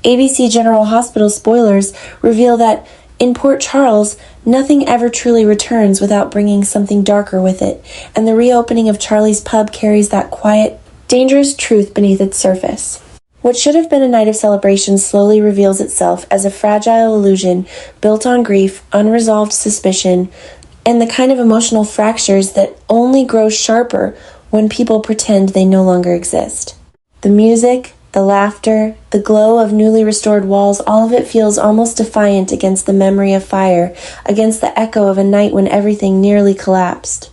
WSB General Hospital Spoilers reveal that in Port Charles, nothing ever truly returns without bringing something darker with it, and the reopening of Charlie's pub carries that quiet, dangerous truth beneath its surface. What should have been a night of celebration slowly reveals itself as a fragile illusion built on grief, unresolved suspicion, and the kind of emotional fractures that only grow sharper when people pretend they no longer exist. The music, the laughter, the glow of newly restored walls, all of it feels almost defiant against the memory of fire, against the echo of a night when everything nearly collapsed.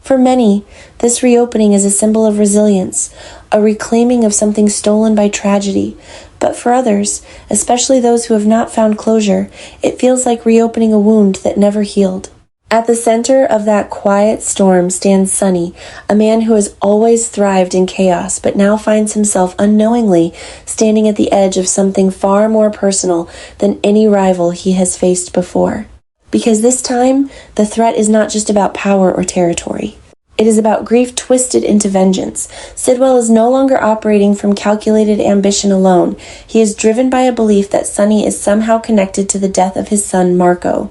For many, this reopening is a symbol of resilience, a reclaiming of something stolen by tragedy. But for others, especially those who have not found closure, it feels like reopening a wound that never healed. At the center of that quiet storm stands Sonny, a man who has always thrived in chaos, but now finds himself unknowingly standing at the edge of something far more personal than any rival he has faced before. Because this time, the threat is not just about power or territory. It is about grief twisted into vengeance. Sidwell is no longer operating from calculated ambition alone. He is driven by a belief that Sonny is somehow connected to the death of his son, Marco.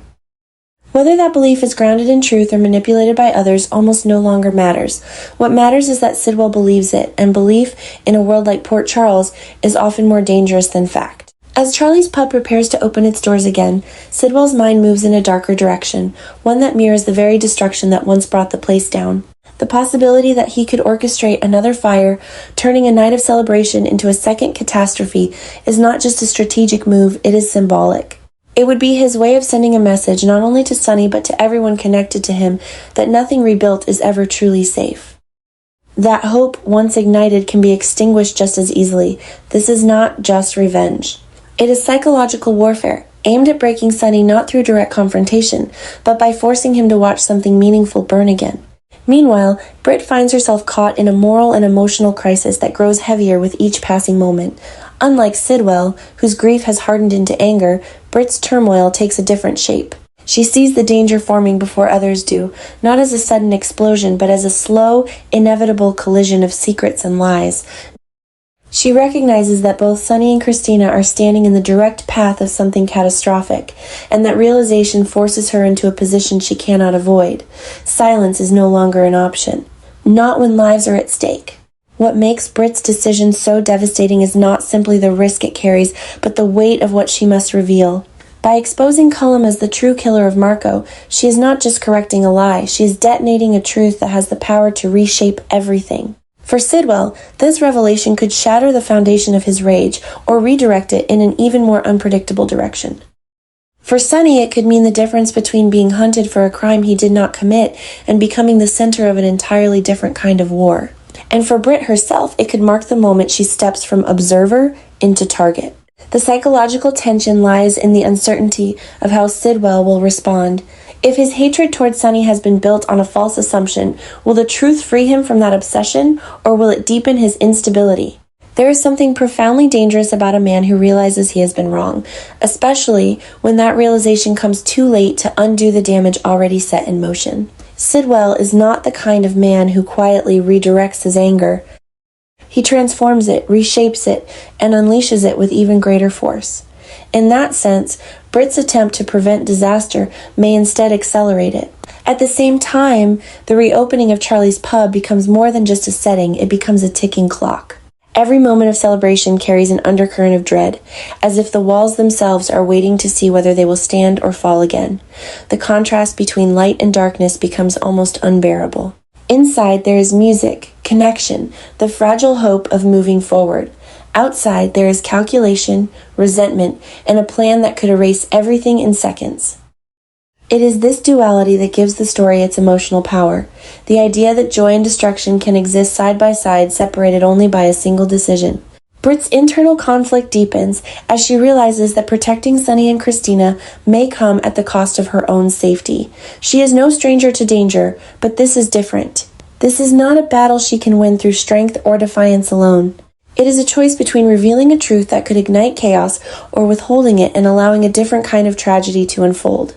Whether that belief is grounded in truth or manipulated by others almost no longer matters. What matters is that Sidwell believes it, and belief in a world like Port Charles is often more dangerous than fact. As Charlie's pub prepares to open its doors again, Sidwell's mind moves in a darker direction, one that mirrors the very destruction that once brought the place down. The possibility that he could orchestrate another fire, turning a night of celebration into a second catastrophe, is not just a strategic move, it is symbolic. It would be his way of sending a message not only to Sonny but to everyone connected to him that nothing rebuilt is ever truly safe. That hope, once ignited, can be extinguished just as easily. This is not just revenge. It is psychological warfare, aimed at breaking Sonny not through direct confrontation, but by forcing him to watch something meaningful burn again. Meanwhile, Britt finds herself caught in a moral and emotional crisis that grows heavier with each passing moment. Unlike Sidwell, whose grief has hardened into anger, Britt's turmoil takes a different shape. She sees the danger forming before others do, not as a sudden explosion, but as a slow, inevitable collision of secrets and lies. She recognizes that both Sonny and Christina are standing in the direct path of something catastrophic, and that realization forces her into a position she cannot avoid. Silence is no longer an option, not when lives are at stake. What makes Britt's decision so devastating is not simply the risk it carries, but the weight of what she must reveal. By exposing Cullum as the true killer of Marco, she is not just correcting a lie, she is detonating a truth that has the power to reshape everything. For Sidwell, this revelation could shatter the foundation of his rage, or redirect it in an even more unpredictable direction. For Sonny, it could mean the difference between being hunted for a crime he did not commit and becoming the center of an entirely different kind of war. And for Britt herself, it could mark the moment she steps from observer into target. The psychological tension lies in the uncertainty of how Sidwell will respond. If his hatred toward Sonny has been built on a false assumption, will the truth free him from that obsession, or will it deepen his instability? There is something profoundly dangerous about a man who realizes he has been wrong, especially when that realization comes too late to undo the damage already set in motion. Sidwell is not the kind of man who quietly redirects his anger. He transforms it, reshapes it, and unleashes it with even greater force. In that sense, Britt's attempt to prevent disaster may instead accelerate it. At the same time, the reopening of Charlie's pub becomes more than just a setting, it becomes a ticking clock. Every moment of celebration carries an undercurrent of dread, as if the walls themselves are waiting to see whether they will stand or fall again. The contrast between light and darkness becomes almost unbearable. Inside, there is music, connection, the fragile hope of moving forward. Outside, there is calculation, resentment, and a plan that could erase everything in seconds. It is this duality that gives the story its emotional power, the idea that joy and destruction can exist side by side, separated only by a single decision. Britt's internal conflict deepens as she realizes that protecting Sonny and Christina may come at the cost of her own safety. She is no stranger to danger, but this is different. This is not a battle she can win through strength or defiance alone. It is a choice between revealing a truth that could ignite chaos or withholding it and allowing a different kind of tragedy to unfold.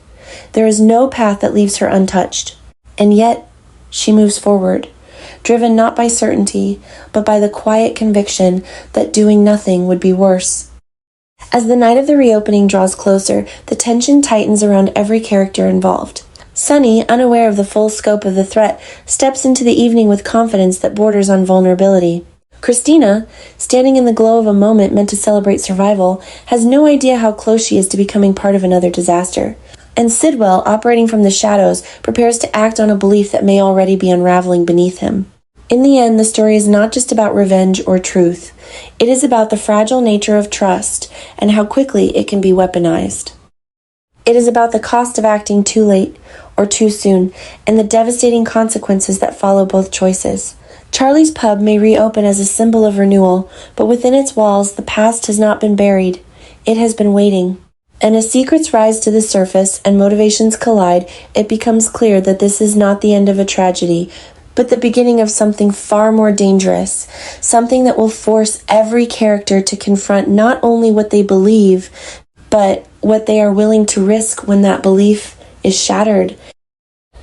There is no path that leaves her untouched. And yet, she moves forward, driven not by certainty, but by the quiet conviction that doing nothing would be worse. As the night of the reopening draws closer, the tension tightens around every character involved. Sonny, unaware of the full scope of the threat, steps into the evening with confidence that borders on vulnerability. Christina, standing in the glow of a moment meant to celebrate survival, has no idea how close she is to becoming part of another disaster. And Sidwell, operating from the shadows, prepares to act on a belief that may already be unraveling beneath him. In the end, the story is not just about revenge or truth. It is about the fragile nature of trust and how quickly it can be weaponized. It is about the cost of acting too late or too soon and the devastating consequences that follow both choices. Charlie's pub may reopen as a symbol of renewal, but within its walls, the past has not been buried. It has been waiting. And as secrets rise to the surface and motivations collide, it becomes clear that this is not the end of a tragedy, but the beginning of something far more dangerous, something that will force every character to confront not only what they believe, but what they are willing to risk when that belief is shattered.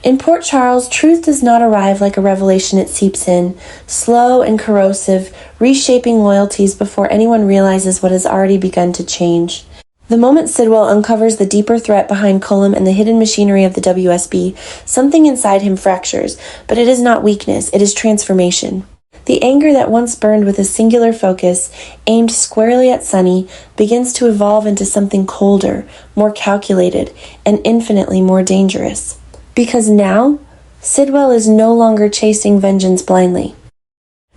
In Port Charles, truth does not arrive like a revelation. It seeps in, slow and corrosive, reshaping loyalties before anyone realizes what has already begun to change. The moment Sidwell uncovers the deeper threat behind Cullum and the hidden machinery of the WSB, something inside him fractures, but it is not weakness, it is transformation. The anger that once burned with a singular focus, aimed squarely at Sonny, begins to evolve into something colder, more calculated, and infinitely more dangerous. Because now, Sidwell is no longer chasing vengeance blindly.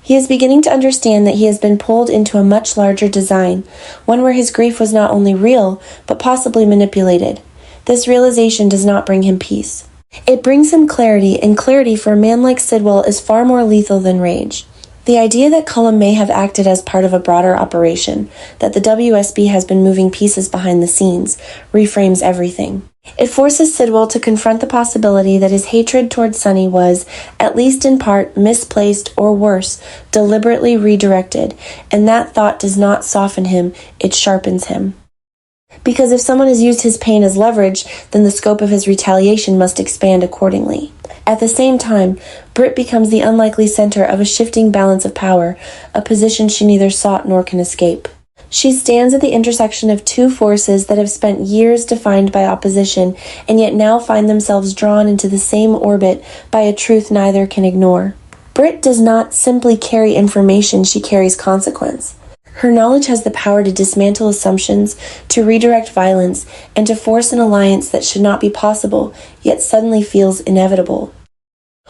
He is beginning to understand that he has been pulled into a much larger design, one where his grief was not only real, but possibly manipulated. This realization does not bring him peace. It brings him clarity, and clarity for a man like Sidwell is far more lethal than rage. The idea that Cullum may have acted as part of a broader operation, that the WSB has been moving pieces behind the scenes, reframes everything. It forces Sidwell to confront the possibility that his hatred towards Sonny was, at least in part, misplaced or worse, deliberately redirected, and that thought does not soften him, it sharpens him. Because if someone has used his pain as leverage, then the scope of his retaliation must expand accordingly. At the same time, Britt becomes the unlikely center of a shifting balance of power, a position she neither sought nor can escape. She stands at the intersection of two forces that have spent years defined by opposition and yet now find themselves drawn into the same orbit by a truth neither can ignore. Britt does not simply carry information, she carries consequence. Her knowledge has the power to dismantle assumptions, to redirect violence, and to force an alliance that should not be possible, yet suddenly feels inevitable.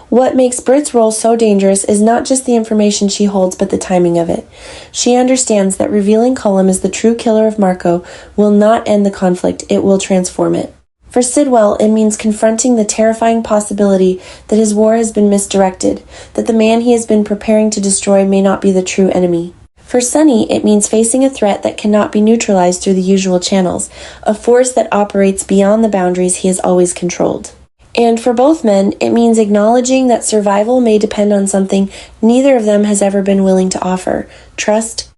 What makes Britt's role so dangerous is not just the information she holds, but the timing of it. She understands that revealing Cullum as the true killer of Marco will not end the conflict, it will transform it. For Sidwell, it means confronting the terrifying possibility that his war has been misdirected, that the man he has been preparing to destroy may not be the true enemy. For Sonny, it means facing a threat that cannot be neutralized through the usual channels, a force that operates beyond the boundaries he has always controlled. And for both men, it means acknowledging that survival may depend on something neither of them has ever been willing to offer: trust.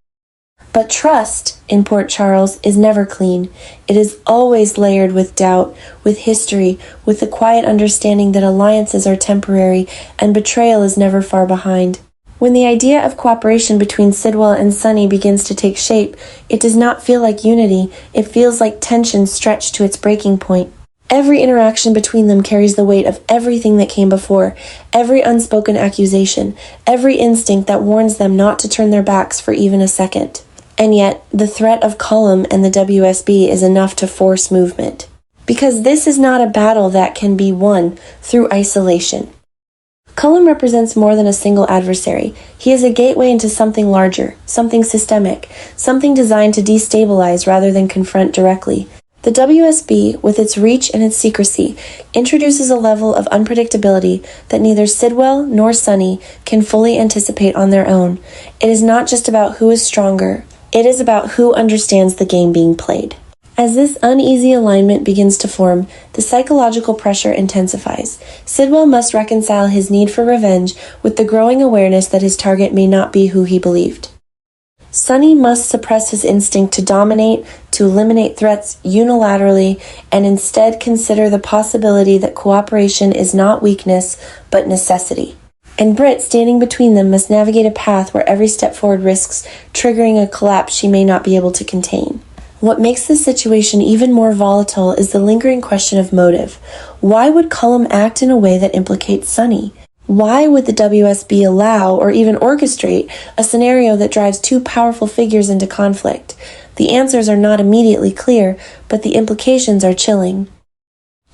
But trust, in Port Charles, is never clean. It is always layered with doubt, with history, with the quiet understanding that alliances are temporary and betrayal is never far behind. When the idea of cooperation between Sidwell and Sonny begins to take shape, it does not feel like unity, it feels like tension stretched to its breaking point. Every interaction between them carries the weight of everything that came before, every unspoken accusation, every instinct that warns them not to turn their backs for even a second. And yet, the threat of Cullum and the WSB is enough to force movement. Because this is not a battle that can be won through isolation. Cullum represents more than a single adversary. He is a gateway into something larger, something systemic, something designed to destabilize rather than confront directly. The WSB, with its reach and its secrecy, introduces a level of unpredictability that neither Sidwell nor Sonny can fully anticipate on their own. It is not just about who is stronger, it is about who understands the game being played. As this uneasy alignment begins to form, the psychological pressure intensifies. Sidwell must reconcile his need for revenge with the growing awareness that his target may not be who he believed. Sonny must suppress his instinct to dominate, to eliminate threats unilaterally, and instead consider the possibility that cooperation is not weakness, but necessity. And Britt, standing between them, must navigate a path where every step forward risks triggering a collapse she may not be able to contain. What makes this situation even more volatile is the lingering question of motive. Why would Cullum act in a way that implicates Sonny? Why would the WSB allow or even orchestrate a scenario that drives two powerful figures into conflict? The answers are not immediately clear, but the implications are chilling.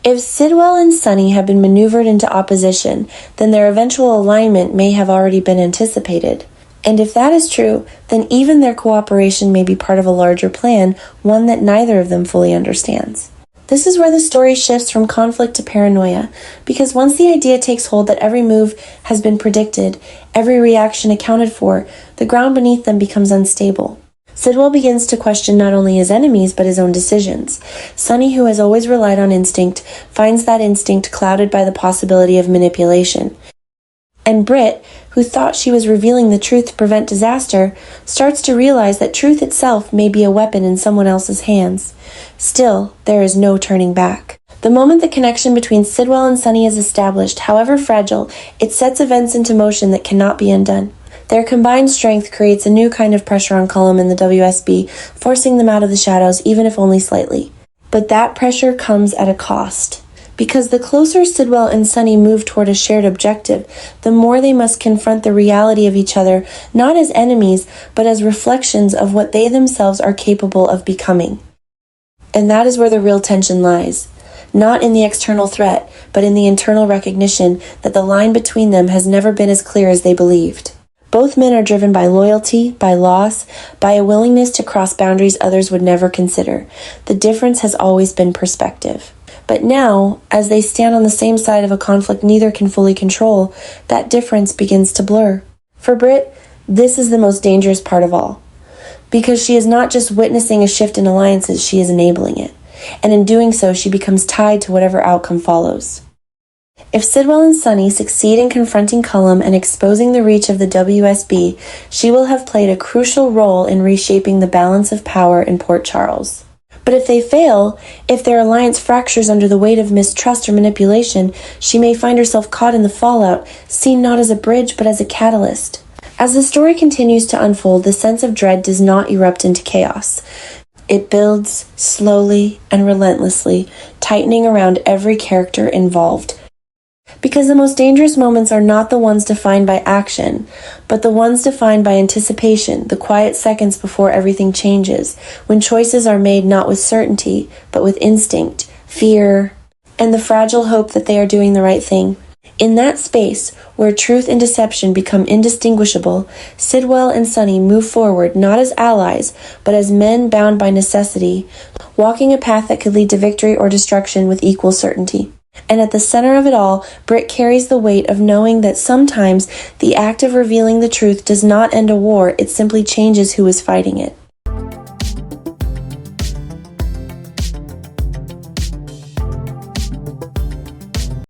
If Sidwell and Sonny have been maneuvered into opposition, then their eventual alignment may have already been anticipated. And if that is true, then even their cooperation may be part of a larger plan, one that neither of them fully understands. This is where the story shifts from conflict to paranoia, because once the idea takes hold that every move has been predicted, every reaction accounted for, the ground beneath them becomes unstable. Sidwell begins to question not only his enemies, but his own decisions. Sonny, who has always relied on instinct, finds that instinct clouded by the possibility of manipulation. And Britt, who thought she was revealing the truth to prevent disaster, starts to realize that truth itself may be a weapon in someone else's hands. Still, there is no turning back. The moment the connection between Sidwell and Sonny is established, however fragile, it sets events into motion that cannot be undone. Their combined strength creates a new kind of pressure on Cullum and the WSB, forcing them out of the shadows, even if only slightly. But that pressure comes at a cost. Because the closer Sidwell and Sonny move toward a shared objective, the more they must confront the reality of each other, not as enemies, but as reflections of what they themselves are capable of becoming. And that is where the real tension lies. Not in the external threat, but in the internal recognition that the line between them has never been as clear as they believed. Both men are driven by loyalty, by loss, by a willingness to cross boundaries others would never consider. The difference has always been perspective. But now, as they stand on the same side of a conflict neither can fully control, that difference begins to blur. For Britt, this is the most dangerous part of all. Because she is not just witnessing a shift in alliances, she is enabling it. And in doing so, she becomes tied to whatever outcome follows. If Sidwell and Sonny succeed in confronting Cullum and exposing the reach of the WSB, she will have played a crucial role in reshaping the balance of power in Port Charles. But if they fail, if their alliance fractures under the weight of mistrust or manipulation, she may find herself caught in the fallout, seen not as a bridge but as a catalyst. As the story continues to unfold, the sense of dread does not erupt into chaos. It builds slowly and relentlessly, tightening around every character involved. Because the most dangerous moments are not the ones defined by action, but the ones defined by anticipation, the quiet seconds before everything changes, when choices are made not with certainty, but with instinct, fear, and the fragile hope that they are doing the right thing. In that space, where truth and deception become indistinguishable, Sidwell and Sonny move forward not as allies, but as men bound by necessity, walking a path that could lead to victory or destruction with equal certainty. And at the center of it all, Britt carries the weight of knowing that sometimes the act of revealing the truth does not end a war, it simply changes who is fighting it.